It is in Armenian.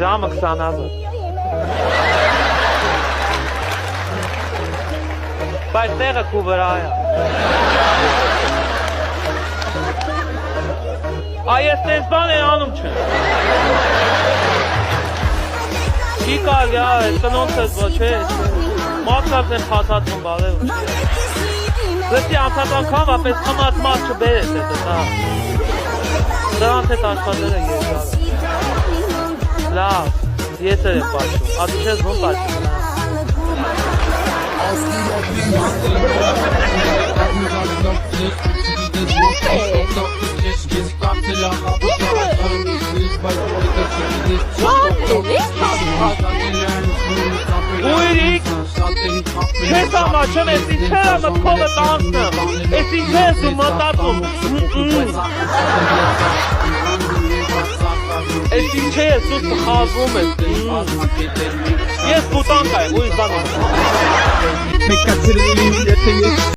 Ժամը 20-ը։ Բայց տեղը քու վրա է։ Այս տես բան է անում չէ։ Չի կարելի է, տնոնց ես ոչ է։ Մատկած են խացածում բալև։ Լսի անցած անգամ ապես խմած մարդ չբերես է դա։ Դրանց հետ աշխատել է երկար։ Լավ, ես էլ եմ պաշում, ատու չես ոնց պաշում։ Ույրիկ, չես ամաչեմ, ես ինչ էր ամը քովը տանցնեմ, ես ինչ ես ու մտածում, ես ինչ ես ու խազում ես, ես բուտանք այմ, ույր բան